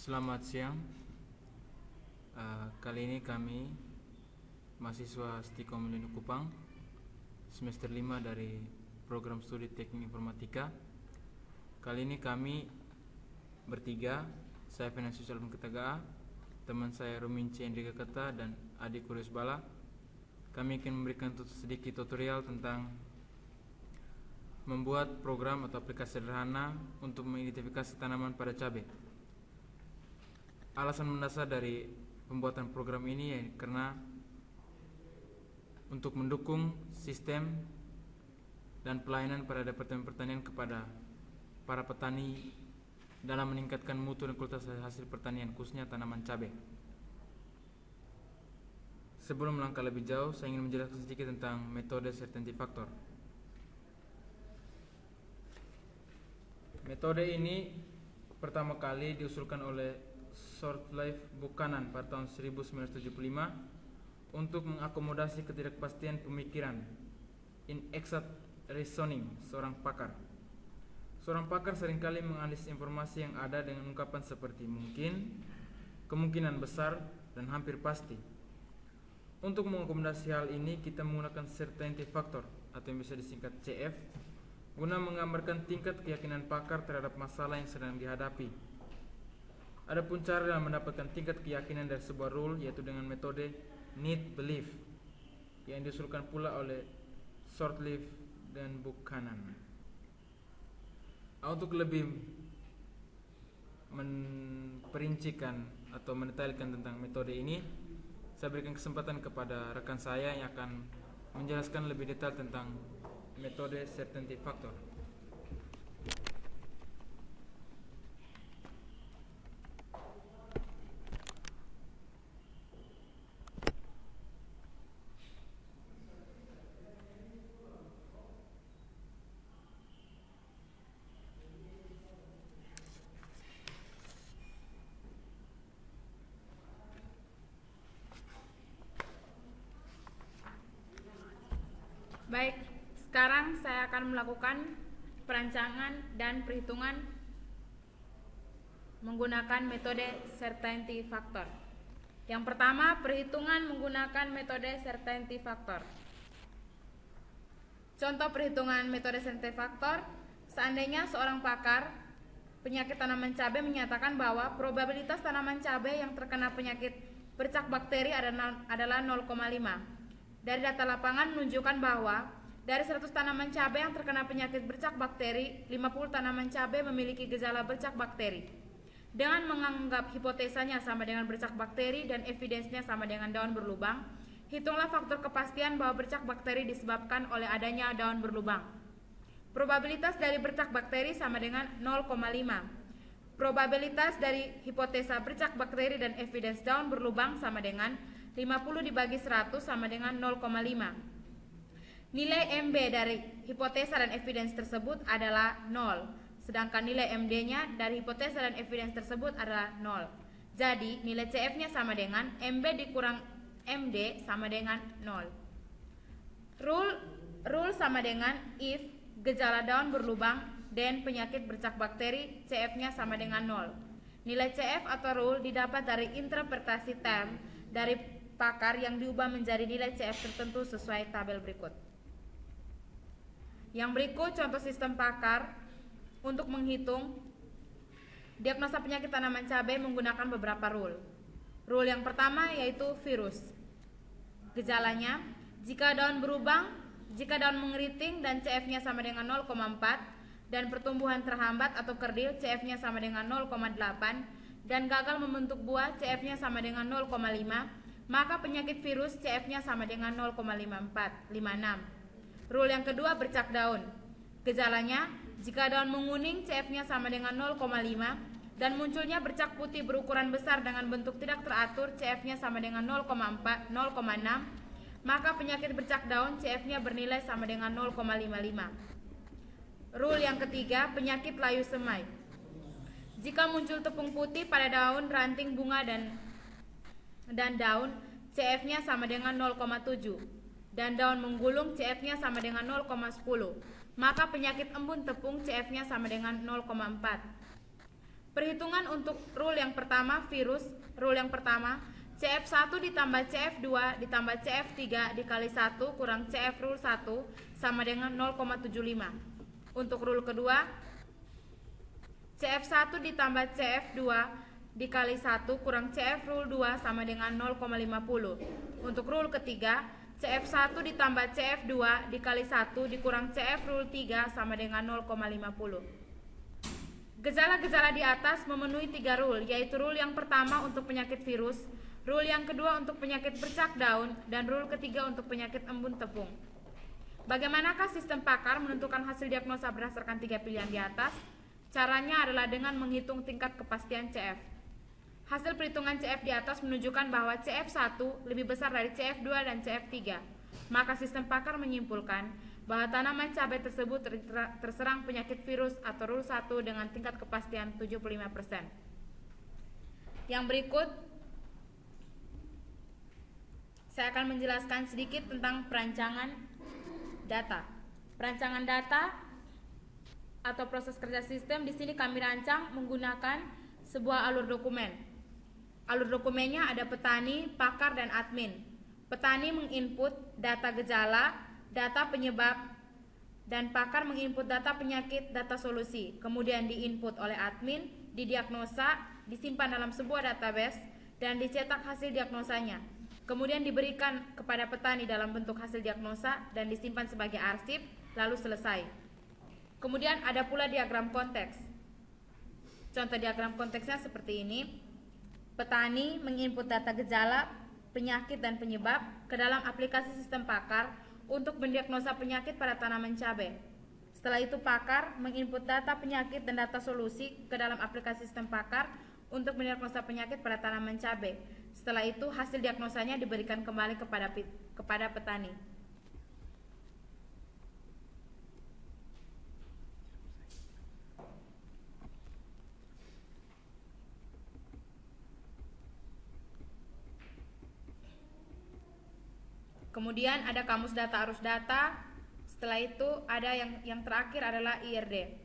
Selamat siang. Kali ini kami mahasiswa Stikom Linu Kupang semester 5 dari program studi Teknik Informatika. Kali ini kami bertiga, saya Finansial Sosial Ketagaa, teman saya Ruminci Endrika Keta dan adik Kurius Bala. Kami akan memberikan sedikit tutorial tentang membuat program atau aplikasi sederhana untuk mengidentifikasi tanaman pada cabai. Alasan mendasar dari pembuatan program ini ya karena untuk mendukung sistem dan pelayanan pada Departemen Pertanian kepada para petani dalam meningkatkan mutu dan kualitas hasil pertanian, khususnya tanaman cabai. Sebelum melangkah lebih jauh, saya ingin menjelaskan sedikit tentang metode certainty factor. Metode ini pertama kali diusulkan oleh Shortleaf Buchanan pada tahun 1975 untuk mengakomodasi ketidakpastian pemikiran inexact reasoning seorang pakar. Seorang pakar seringkali menganalisis informasi yang ada dengan ungkapan seperti mungkin, kemungkinan besar, dan hampir pasti. Untuk mengakomodasi hal ini, kita menggunakan certainty factor atau yang bisa disingkat CF guna menggambarkan tingkat keyakinan pakar terhadap masalah yang sedang dihadapi. Adapun cara dalam mendapatkan tingkat keyakinan dari sebuah rule yaitu dengan metode need belief yang diusulkan pula oleh Shortleaf dan Buchanan. Untuk lebih memperincikan atau mendetailkan tentang metode ini, saya berikan kesempatan kepada rekan saya yang akan menjelaskan lebih detail tentang metode certainty factor. Baik, sekarang saya akan melakukan perancangan dan perhitungan menggunakan metode certainty factor. Yang pertama, perhitungan menggunakan metode certainty factor. Contoh perhitungan metode certainty factor, seandainya seorang pakar penyakit tanaman cabai menyatakan bahwa probabilitas tanaman cabai yang terkena penyakit bercak bakteri adalah 0,5. Dari data lapangan menunjukkan bahwa dari 100 tanaman cabai yang terkena penyakit bercak bakteri, 50 tanaman cabai memiliki gejala bercak bakteri. Dengan menganggap hipotesanya sama dengan bercak bakteri dan evidensnya sama dengan daun berlubang, hitunglah faktor kepastian bahwa bercak bakteri disebabkan oleh adanya daun berlubang. Probabilitas dari bercak bakteri sama dengan 0,5. Probabilitas dari hipotesa bercak bakteri dan evidence daun berlubang sama dengan 50 dibagi 100 sama dengan 0,5. Nilai MB dari hipotesa dan evidence tersebut adalah 0, sedangkan nilai MD-nya dari hipotesa dan evidence tersebut adalah 0. Jadi, nilai CF-nya sama dengan MB dikurang MD sama dengan 0. Rule sama dengan if gejala daun berlubang dan penyakit bercak bakteri, CF-nya sama dengan 0. Nilai CF atau rule didapat dari interpretasi term dari pakar yang diubah menjadi nilai CF tertentu sesuai tabel berikut. Yang berikut contoh sistem pakar untuk menghitung diagnosa penyakit tanaman cabai menggunakan beberapa rule. Rule yang pertama yaitu virus. Gejalanya, jika daun berlubang, jika daun mengeriting dan CF-nya sama dengan 0,4 dan pertumbuhan terhambat atau kerdil, CF-nya sama dengan 0,8 dan gagal membentuk buah, CF-nya sama dengan 0,5, maka penyakit virus CF-nya sama dengan 0,56. Rule yang kedua bercak daun. Gejalanya, jika daun menguning CF-nya sama dengan 0,5 dan munculnya bercak putih berukuran besar dengan bentuk tidak teratur CF-nya sama dengan 0,6, maka penyakit bercak daun CF-nya bernilai sama dengan 0,55. Rule yang ketiga, penyakit layu semai. Jika muncul tepung putih pada daun, ranting bunga dan daun, CF-nya sama dengan 0,7 dan daun menggulung CF-nya sama dengan 0,10, maka penyakit embun tepung CF-nya sama dengan 0,4. Perhitungan untuk rule yang pertama, virus. Rule yang pertama, CF1 ditambah CF2 ditambah CF3 dikali 1 kurang CF rule 1 sama dengan 0,75. Untuk rule kedua, CF1 ditambah CF2 dikali 1 kurang CF rule 2 sama dengan 0,50. Untuk rule ketiga, CF1 ditambah CF2 dikali 1 dikurang CF rule 3 sama dengan 0,50. Gejala-gejala di atas memenuhi 3 rule, yaitu rule yang pertama untuk penyakit virus, rule yang kedua untuk penyakit bercak daun, dan rule ketiga untuk penyakit embun tepung. Bagaimanakah sistem pakar menentukan hasil diagnosa berdasarkan 3 pilihan di atas? Caranya adalah dengan menghitung tingkat kepastian CF. Hasil perhitungan CF di atas menunjukkan bahwa CF1 lebih besar dari CF2 dan CF3. Maka sistem pakar menyimpulkan bahwa tanaman cabai tersebut terserang penyakit virus atau rule 1 dengan tingkat kepastian 75%. Yang berikut, saya akan menjelaskan sedikit tentang perancangan data. Perancangan data atau proses kerja sistem di sini kami rancang menggunakan sebuah alur dokumen. Alur dokumennya ada petani, pakar, dan admin. Petani menginput data gejala, data penyebab, dan pakar menginput data penyakit, data solusi. Kemudian diinput oleh admin, didiagnosa, disimpan dalam sebuah database, dan dicetak hasil diagnosanya. Kemudian diberikan kepada petani dalam bentuk hasil diagnosa dan disimpan sebagai arsip, lalu selesai. Kemudian ada pula diagram konteks. Contoh diagram konteksnya seperti ini. Petani menginput data gejala, penyakit, dan penyebab ke dalam aplikasi sistem pakar untuk mendiagnosa penyakit pada tanaman cabai. Setelah itu pakar menginput data penyakit dan data solusi ke dalam aplikasi sistem pakar untuk mendiagnosa penyakit pada tanaman cabai. Setelah itu hasil diagnosanya diberikan kembali kepada petani. Kemudian ada kamus data arus data. Setelah itu ada yang terakhir adalah IRD.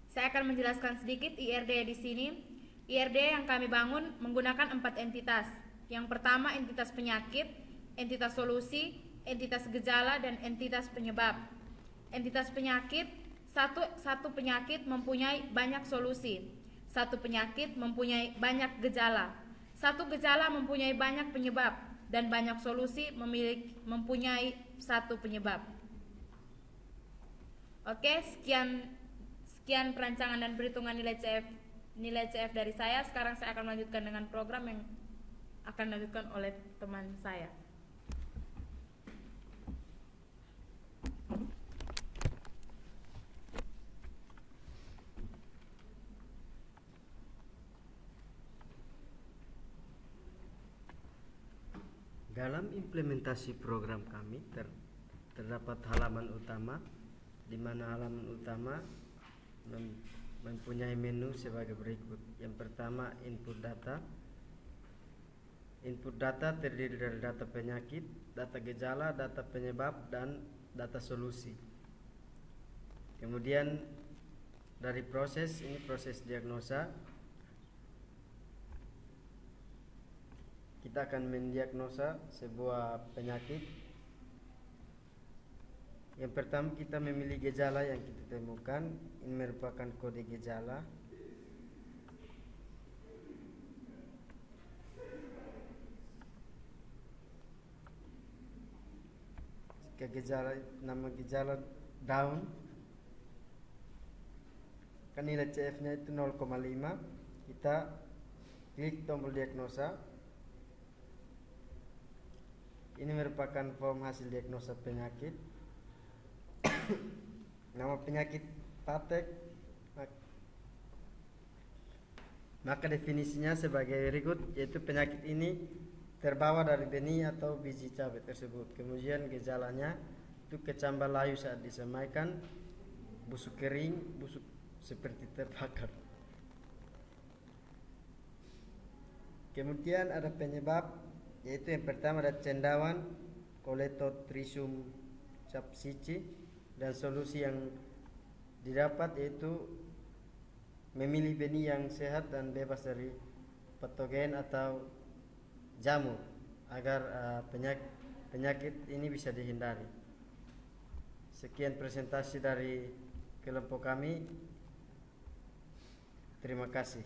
Saya akan menjelaskan sedikit IRD di sini. IRD yang kami bangun menggunakan 4 entitas. Yang pertama entitas penyakit, entitas solusi, entitas gejala, dan entitas penyebab. Entitas penyakit, satu penyakit mempunyai banyak solusi. Satu penyakit mempunyai banyak gejala. Satu gejala mempunyai banyak penyebab, dan banyak solusi mempunyai satu penyebab. Oke, sekian perancangan dan perhitungan nilai CF dari saya. Sekarang saya akan melanjutkan dengan program yang akan dilanjutkan oleh teman saya. Dalam implementasi program kami terdapat halaman utama, di mana halaman utama mempunyai menu sebagai berikut. Yang pertama input data. Input data terdiri dari data penyakit, data gejala, data penyebab, dan data solusi. Kemudian dari proses ini, proses diagnosa, kita akan mendiagnosa sebuah penyakit. Yang pertama kita memilih gejala yang kita temukan. Ini merupakan kode gejala. Nama gejala daun, kan nilai CF-nya itu 0,5. Kita klik tombol diagnosa. Ini merupakan form hasil diagnosa penyakit. Nama penyakit patek, maka definisinya sebagai berikut, yaitu penyakit ini terbawa dari benih atau biji cabai tersebut. Kemudian gejalanya itu kecambah layu saat disemaikan, busuk kering, busuk seperti terbakar. Kemudian ada penyebab, yaitu yang pertama ada cendawan, Coledotrichum capsici, dan solusi yang didapat yaitu memilih benih yang sehat dan bebas dari patogen atau jamur agar penyakit ini bisa dihindari. Sekian presentasi dari kelompok kami. Terima kasih.